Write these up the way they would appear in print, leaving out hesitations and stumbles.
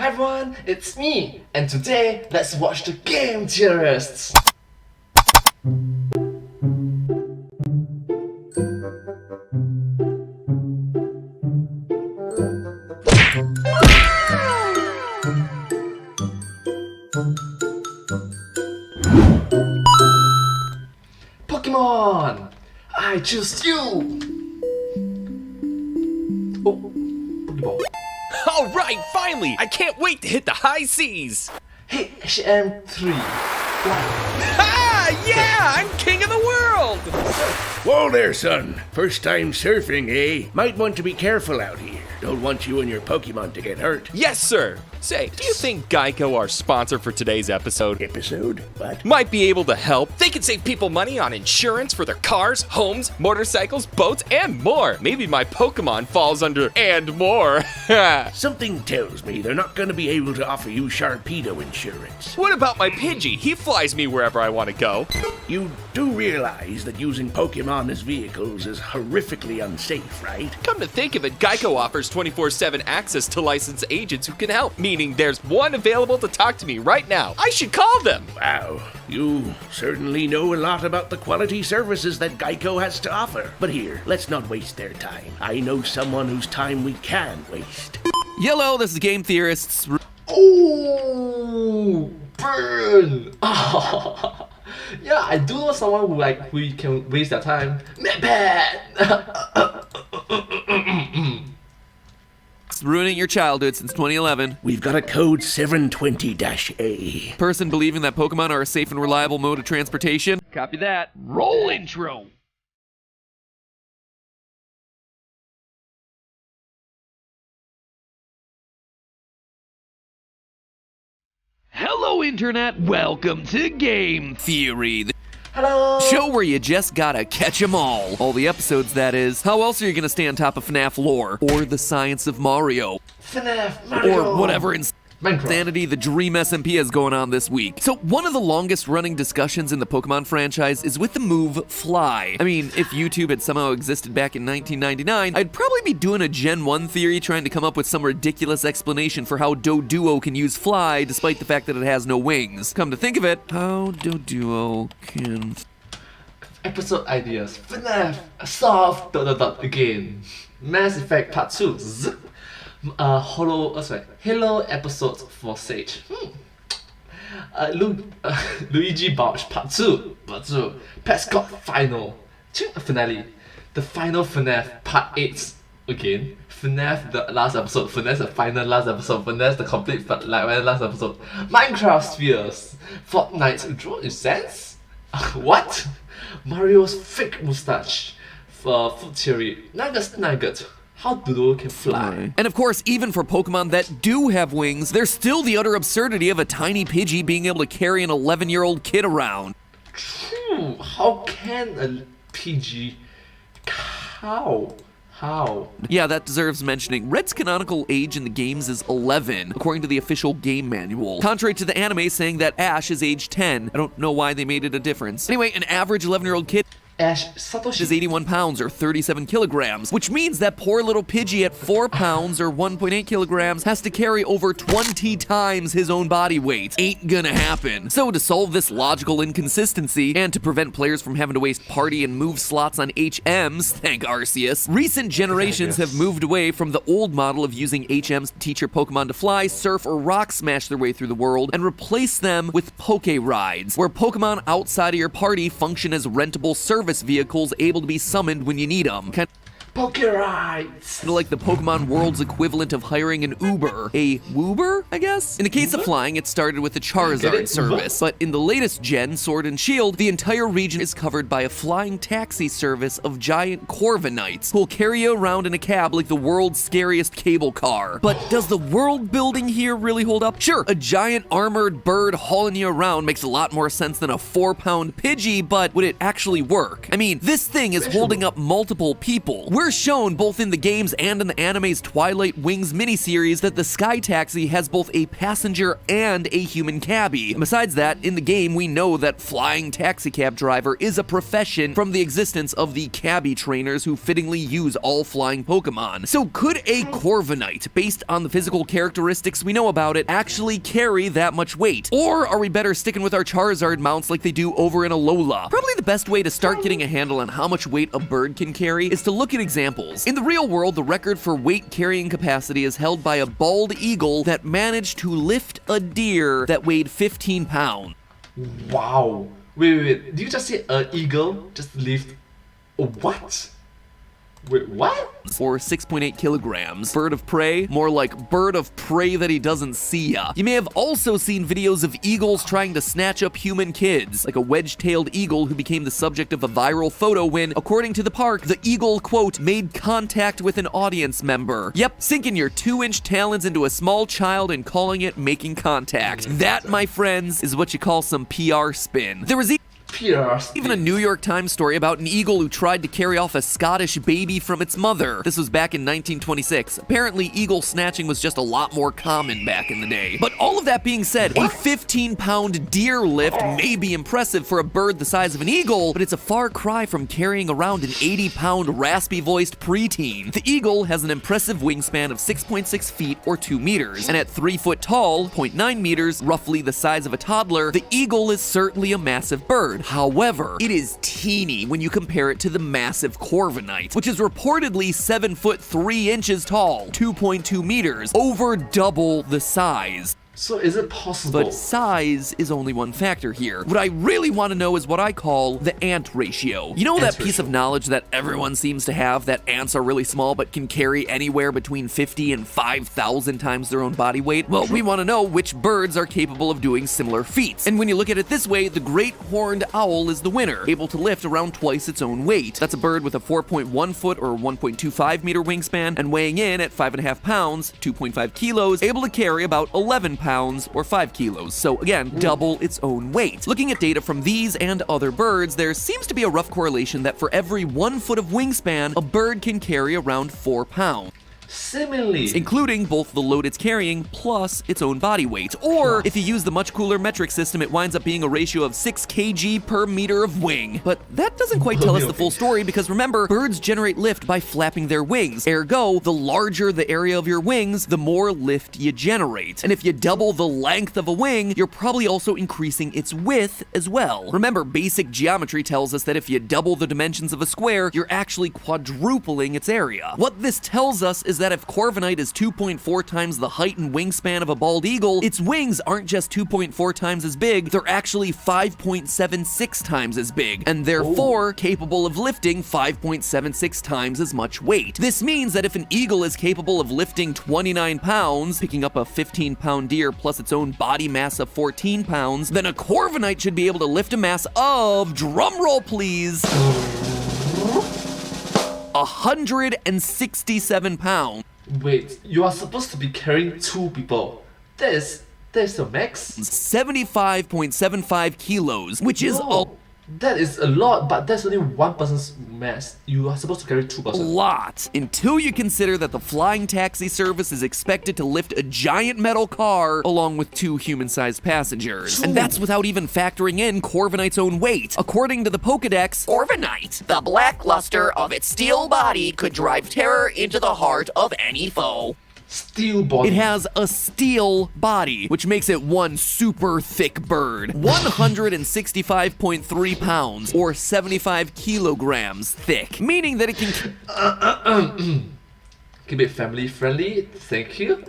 Hi everyone, it's me, and today let's watch the game Theorists. Pokemon! I choose you! Oh, Pokeball. Alright, finally! I can't wait to hit the high seas! Hey, HM3. Fly. Ah, yeah! I'm king of the world! Whoa there, son. First time surfing, eh? Might want to be careful out here. Don't want you and your Pokemon to get hurt. Yes, sir! Say, do you think Geico, our sponsor for today's episode, Episode? What? might be able to help? They can save people money on insurance for their cars, homes, motorcycles, boats, and more. Maybe my Pokemon falls under and more. Something tells me they're not gonna be able to offer you Sharpedo insurance. What about my Pidgey? He flies me wherever I want to go. You do realize that using Pokemon as vehicles is horrifically unsafe, right? Come to think of it, Geico offers 24/7 access to licensed agents who can help, meaning there's one available to talk to me right now. I should call them. Wow, you certainly know a lot about the quality services that Geico has to offer. But here, let's not waste their time. I know someone whose time we can waste. Hello, this is Game Theorists. Oh, burn! Yeah, I do know someone who can waste their time. Bad. Ruining your childhood since 2011. We've got a code 720-A. Person believing that Pokemon are a safe and reliable mode of transportation. Copy that. Roll intro. Hello, Internet. Welcome to Game Theory. Hello! Show where you just gotta catch 'em all. All the episodes, that is. How else are you gonna stay on top of FNAF lore? Or the science of Mario? FNAF, Mario! Or whatever Minecraft. insanity the Dream SMP has going on this week. So one of the longest running discussions in the Pokemon franchise is with the move Fly. I mean, if YouTube had somehow existed back in 1999, I'd probably be doing a Gen 1 theory trying to come up with some ridiculous explanation for how Doduo can use Fly despite the fact that it has no wings. Come to think of it, how Doduo can... Episode ideas. FNAF, solve ... again. Mass Effect Part 2. Zzz. Halo episodes for Sage. Luigi Bouch Part 2. Pescott Final. Finale. The final FNAF Part 8 again. FNAF the last episode. FNAF the final last episode. FNAF the complete last episode. Minecraft Spheres. Fortnite Draw in Sense? What? Mario's fake mustache. Food Theory. Nugget. How Dodo can fly. And of course, even for Pokemon that do have wings, there's still the utter absurdity of a tiny Pidgey being able to carry an 11-year-old kid around. True. How can a PG... How? Yeah, that deserves mentioning. Red's canonical age in the games is 11, according to the official game manual. Contrary to the anime saying that Ash is age 10. I don't know why they made it a difference. Anyway, an average 11-year-old kid Ash Satoshi is 81 pounds or 37 kilograms, which means that poor little Pidgey at 4 pounds or 1.8 kilograms has to carry over 20 times his own body weight. Ain't gonna happen. So to solve this logical inconsistency, and to prevent players from having to waste party and move slots on HMs, thank Arceus, recent generations have moved away from the old model of using HMs to teach your Pokemon to fly, surf, or rock smash their way through the world, and replace them with Poke Rides, where Pokemon outside of your party function as rentable service vehicles able to be summoned when you need them. Pokérides! Like the Pokemon world's equivalent of hiring an Uber. A Woober, I guess? In the case of flying, it started with the Charizard service, but in the latest gen, Sword and Shield, the entire region is covered by a flying taxi service of giant Corviknights, who'll carry you around in a cab like the world's scariest cable car. But does the world building here really hold up? Sure, a giant armored bird hauling you around makes a lot more sense than a 4-pound Pidgey, but would it actually work? I mean, this thing is holding up multiple people. We're first shown both in the games and in the anime's Twilight Wings miniseries that the Sky Taxi has both a passenger and a human cabbie. And besides that, in the game we know that flying taxicab driver is a profession from the existence of the cabbie trainers who fittingly use all flying Pokemon. So could a Corviknight, based on the physical characteristics we know about it, actually carry that much weight? Or are we better sticking with our Charizard mounts like they do over in Alola? Probably the best way to start getting a handle on how much weight a bird can carry is to look at examples. In the real world, the record for weight carrying capacity is held by a bald eagle that managed to lift a deer that weighed 15 pounds. Wow. Wait. Did you just say an eagle just lift? What? Wait, what? Or 6.8 kilograms. Bird of prey? More like bird of prey that he doesn't see ya. You may have also seen videos of eagles trying to snatch up human kids, like a wedge-tailed eagle who became the subject of a viral photo when, according to the park, the eagle, quote, made contact with an audience member. Yep, sinking your 2-inch talons into a small child and calling it making contact. That, my friends, is what you call some PR spin. There was even a New York Times story about an eagle who tried to carry off a Scottish baby from its mother. This was back in 1926. Apparently, eagle snatching was just a lot more common back in the day. But all of that being said, a 15-pound deer lift may be impressive for a bird the size of an eagle, but it's a far cry from carrying around an 80-pound raspy-voiced preteen. The eagle has an impressive wingspan of 6.6 feet or 2 meters, and at 3 foot tall, 0.9 meters, roughly the size of a toddler, the eagle is certainly a massive bird. However, it is teeny when you compare it to the massive Corviknight, which is reportedly 7 foot 3 inches tall, 2.2 meters, over double the size. So is it possible? But size is only one factor here. What I really want to know is what I call the ant ratio. You know that piece of knowledge that everyone seems to have, that ants are really small but can carry anywhere between 50 and 5,000 times their own body weight? Well, we want to know which birds are capable of doing similar feats. And when you look at it this way, the great horned owl is the winner, able to lift around twice its own weight. That's a bird with a 4.1 foot or 1.25 meter wingspan and weighing in at 5.5 pounds, 2.5 kilos, able to carry about 11 pounds or 5 kilos, so again, double its own weight. Looking at data from these and other birds, there seems to be a rough correlation that for every 1 foot of wingspan, a bird can carry around 4 pounds. Similarly, including both the load it's carrying plus its own body weight. Or, if you use the much cooler metric system, it winds up being a ratio of 6 kg per meter of wing. But that doesn't quite tell us the full story because remember, birds generate lift by flapping their wings. Ergo, the larger the area of your wings, the more lift you generate. And if you double the length of a wing, you're probably also increasing its width as well. Remember, basic geometry tells us that if you double the dimensions of a square, you're actually quadrupling its area. What this tells us is that if Corviknight is 2.4 times the height and wingspan of a bald eagle, its wings aren't just 2.4 times as big, they're actually 5.76 times as big, and therefore capable of lifting 5.76 times as much weight. This means that if an eagle is capable of lifting 29 pounds, picking up a 15-pound deer plus its own body mass of 14 pounds, then a Corviknight should be able to lift a mass of, drumroll please, 167 pounds. Wait, you are supposed to be carrying 2 people. That's the max? 75.75 kilos, which is that is a lot, but that's only one person's mass. You are supposed to carry 2 persons. A lot. Until you consider that the flying taxi service is expected to lift a giant metal car along with 2 human-sized passengers. And that's without even factoring in Corviknight's own weight. According to the Pokédex, Corviknight, the black luster of its steel body could drive terror into the heart of any foe. Steel body. It has a steel body, which makes it one super thick bird. 165.3 pounds, or 75 kilograms thick, meaning that it can keep it family friendly, thank you.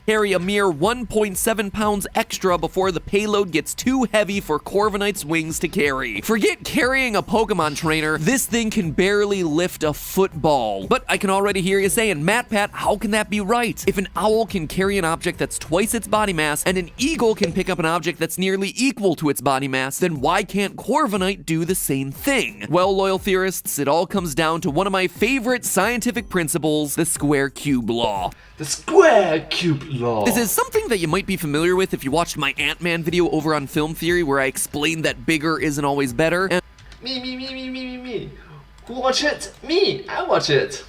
carry a mere 1.7 pounds extra before the payload gets too heavy for Corviknight's wings to carry. Forget carrying a Pokemon trainer, this thing can barely lift a football. But I can already hear you saying, MatPat, how can that be right? If an owl can carry an object that's twice its body mass, and an eagle can pick up an object that's nearly equal to its body mass, then why can't Corviknight do the same thing? Well, loyal theorists, it all comes down to one of my favorite scientific principles, the square cube law. The square cube law. This is something that you might be familiar with if you watched my Ant-Man video over on Film Theory where I explained that bigger isn't always better. And Me. Who watch it? Me! I watch it!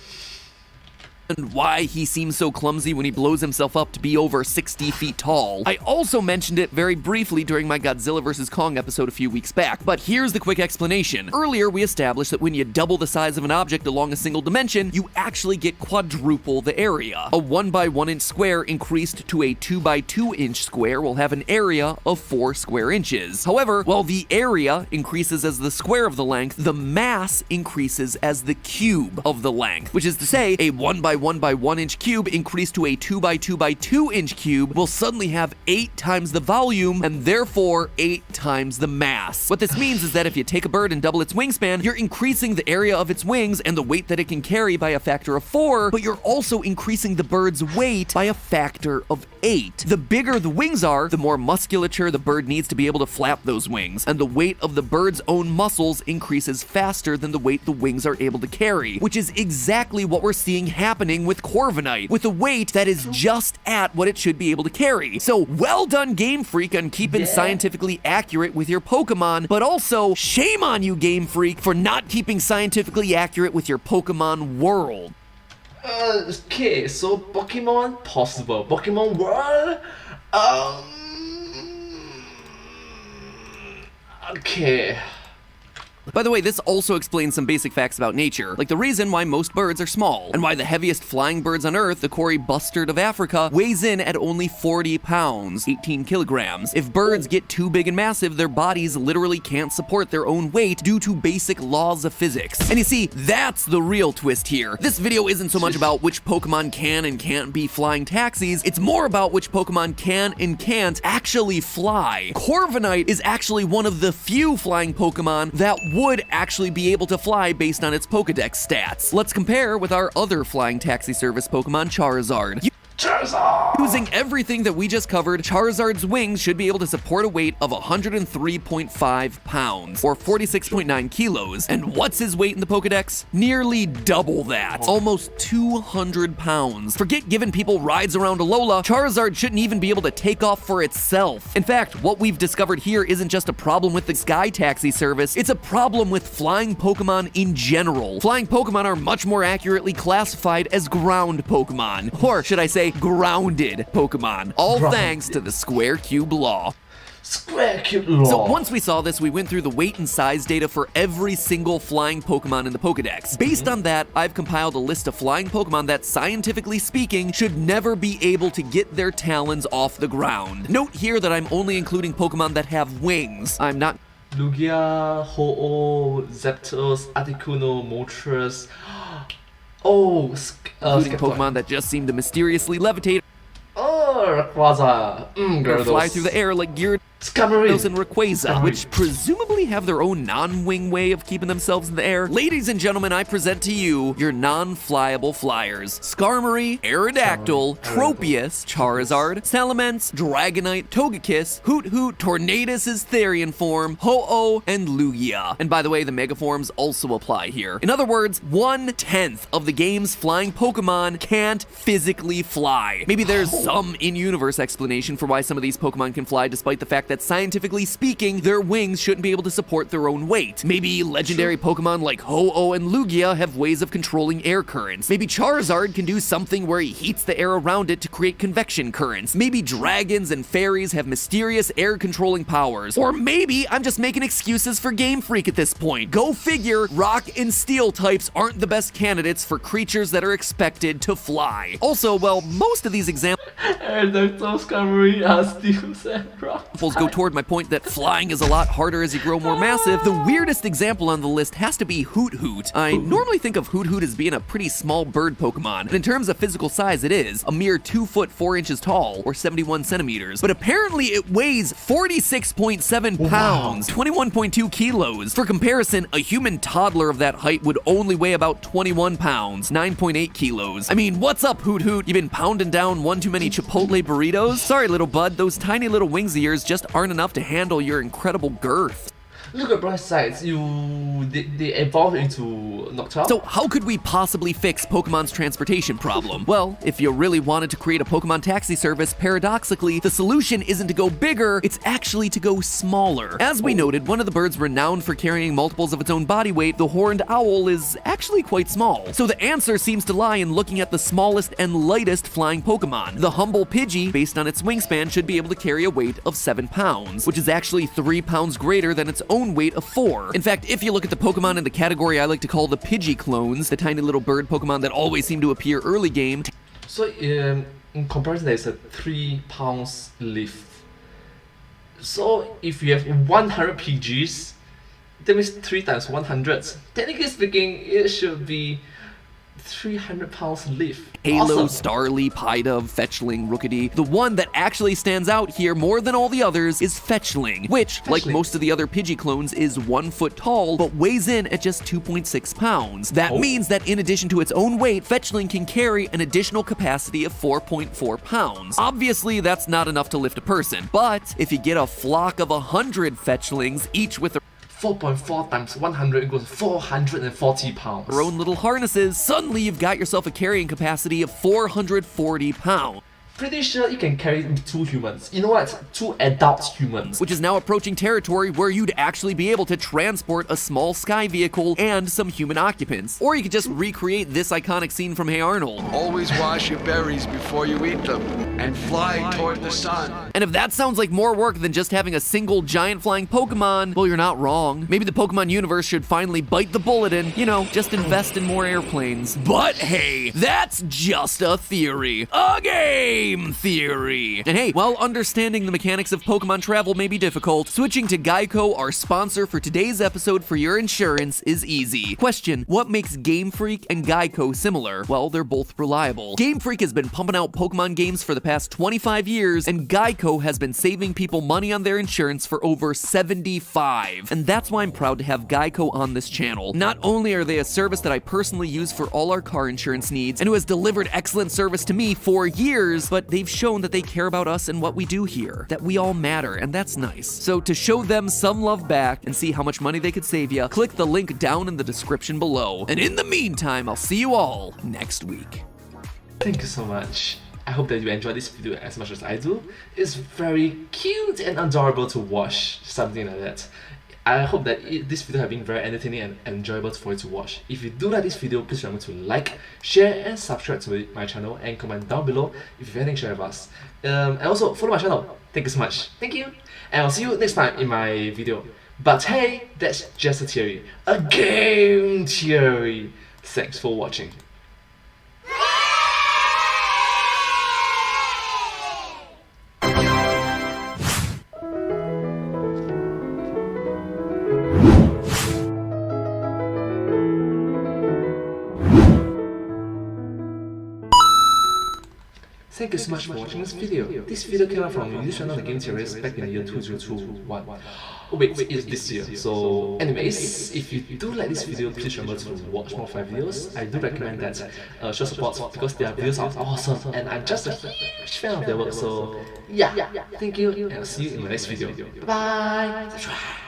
And why he seems so clumsy when he blows himself up to be over 60 feet tall. I also mentioned it very briefly during my Godzilla vs. Kong episode a few weeks back, but here's the quick explanation. Earlier, we established that when you double the size of an object along a single dimension, you actually get quadruple the area. A 1 by 1 inch square increased to a 2 by 2 inch square will have an area of 4 square inches. However, while the area increases as the square of the length, the mass increases as the cube of the length, which is to say, a 1 by 1 inch cube increased to a 2 by 2 inch cube will suddenly have 8 times the volume and therefore 8 times the mass. What this means is that if you take a bird and double its wingspan, you're increasing the area of its wings and the weight that it can carry by a factor of 4, but you're also increasing the bird's weight by a factor of 8. The bigger the wings are, the more musculature the bird needs to be able to flap those wings, and the weight of the bird's own muscles increases faster than the weight the wings are able to carry, which is exactly what we're seeing happening with Corviknight, with a weight that is just at what it should be able to carry. So well done, Game Freak, on keeping scientifically accurate with your Pokemon, but also shame on you, Game Freak, for not keeping scientifically accurate with your Pokemon world. Okay, so Pokemon possible. Pokemon world? Okay. By the way, this also explains some basic facts about nature, like the reason why most birds are small, and why the heaviest flying birds on Earth, the Kori bustard of Africa, weighs in at only 40 pounds, 18 kilograms. If birds get too big and massive, their bodies literally can't support their own weight due to basic laws of physics. And you see, that's the real twist here. This video isn't so much about which Pokemon can and can't be flying taxis, it's more about which Pokemon can and can't actually fly. Corviknight is actually one of the few flying Pokemon that would actually be able to fly based on its Pokedex stats. Let's compare with our other flying taxi service Pokemon, Charizard. Using everything that we just covered, Charizard's wings should be able to support a weight of 103.5 pounds, or 46.9 kilos. And what's his weight in the Pokedex? Nearly double that, almost 200 pounds. Forget giving people rides around Alola, Charizard shouldn't even be able to take off for itself. In fact, what we've discovered here isn't just a problem with the Sky Taxi service, it's a problem with flying Pokemon in general. Flying Pokemon are much more accurately classified as ground Pokemon, or should I say, grounded Pokemon, all thanks to the square cube law. Square cube law. So once we saw this, we went through the weight and size data for every single flying Pokemon in the Pokedex. Based on that, I've compiled a list of flying Pokemon that, scientifically speaking, should never be able to get their talons off the ground. Note here that I'm only including Pokemon that have wings. I'm not Lugia, Ho-Oh, Zapdos, Articuno, Moltres. Oh, including Pokemon that just seem to mysteriously levitate Oh, Rayquaza. or fly through the air like Gyarados Skarmory. and Rayquaza, which presumably have their own non-wing way of keeping themselves in the air. Ladies and gentlemen, I present to you your non-flyable flyers. Skarmory, Aerodactyl, Tropius, Charizard, Salamence, Dragonite, Togekiss, Hoot, Tornadus' Therian form, Ho-Oh, and Lugia. And by the way, the Mega forms also apply here. In other words, 1/10 of the game's flying Pokemon can't physically fly. Maybe there's some in-universe explanation for why some of these Pokemon can fly, despite the fact that scientifically speaking, their wings shouldn't be able to support their own weight. Maybe legendary Pokemon like Ho-Oh and Lugia have ways of controlling air currents. Maybe Charizard can do something where he heats the air around it to create convection currents. Maybe dragons and fairies have mysterious air-controlling powers. Or maybe I'm just making excuses for Game Freak at this point. Go figure, rock and steel types aren't the best candidates for creatures that are expected to fly. Also, well, most of these examples Skarmory, Arceus, and Rock. go toward my point that flying is a lot harder as you grow more massive. The weirdest example on the list has to be Hoot. I normally think of Hoot as being a pretty small bird Pokemon, and in terms of physical size it is, a mere 2 foot 4 inches tall, or 71 centimeters, but apparently it weighs 46.7 pounds, 21.2 kilos. For comparison, a human toddler of that height would only weigh about 21 pounds, 9.8 kilos. I mean, what's up, Hoot? You been pounding down one too many Chipotle burritos? Sorry, little bud, those tiny little wings of yours just aren't enough to handle your incredible girth. Look at bright sides. They evolve into Noctowl. So how could we possibly fix Pokemon's transportation problem? Well, if you really wanted to create a Pokemon taxi service, paradoxically, the solution isn't to go bigger, it's actually to go smaller. As we noted, one of the birds renowned for carrying multiples of its own body weight, the horned owl, is actually quite small. So the answer seems to lie in looking at the smallest and lightest flying Pokemon. The humble Pidgey, based on its wingspan, should be able to carry a weight of 7 pounds, which is actually 3 pounds greater than its own weight of 4. In fact, if you look at the Pokemon in the category I like to call the Pidgey clones, the tiny little bird Pokemon that always seem to appear early game. So in comparison, there's a 3 pounds lift. So if you have 100 PGs, that means 3 times 100. Technically speaking, it should be 300 pounds lift. Halo, Awesome. Starly, Pidove, Fetchling, Rookidee. The one that actually stands out here more than all the others is Fetchling, which, like Fetchling. most of the other Pidgey clones, is 1 foot tall, but weighs in at just 2.6 pounds. That means that in addition to its own weight, Fetchling can carry an additional capacity of 4.4 pounds. Obviously, that's not enough to lift a person, but if you get a flock of 100 Fetchlings, each with 4.4 times 100 equals 440 pounds. their own little harnesses, suddenly you've got yourself a carrying capacity of 440 pounds. Pretty sure you can carry 2 humans. You know what? 2 adult humans. Which is now approaching territory where you'd actually be able to transport a small sky vehicle and some human occupants. Or you could just recreate this iconic scene from Hey Arnold. Always wash your berries before you eat them, and fly toward the sun. And if that sounds like more work than just having a single giant flying Pokemon, well, you're not wrong. Maybe the Pokemon universe should finally bite the bullet and, just invest in more airplanes. But hey, that's just a theory. A game theory. And hey, while understanding the mechanics of Pokemon travel may be difficult, switching to Geico, our sponsor for today's episode for your insurance, is easy. Question: what makes Game Freak and Geico similar? Well, they're both reliable. Game Freak has been pumping out Pokemon games for the past 25 years, and Geico has been saving people money on their insurance for over 75. And that's why I'm proud to have Geico on this channel. Not only are they a service that I personally use for all our car insurance needs, and who has delivered excellent service to me for years, but they've shown that they care about us and what we do here, that we all matter, and that's nice. So to show them some love back and see how much money they could save you, click the link down in the description below. And in the meantime, I'll see you all next week. Thank you so much. I hope that you enjoyed this video as much as I do. It's very cute and adorable to watch something like that. I hope that this video has been very entertaining and enjoyable for you to watch. If you do like this video, please remember to like, share and subscribe to my channel, and comment down below if you have anything to share with us. And also follow my channel. Thank you so much. Thank you. And I'll see you next time in my video. But hey, that's just a theory. A game theory. Thanks for watching. Thank you so much for watching this video. This video came out from YouTube channel, the Game Theorists, back in the year 2021. Oh wait, it's this year. So anyways, if you do like this video, please remember to watch more 5 videos. I do recommend that show support because their videos are awesome and I'm just a huge fan of their work. So yeah, thank you and I'll see you in my next video. Bye! Subscribe!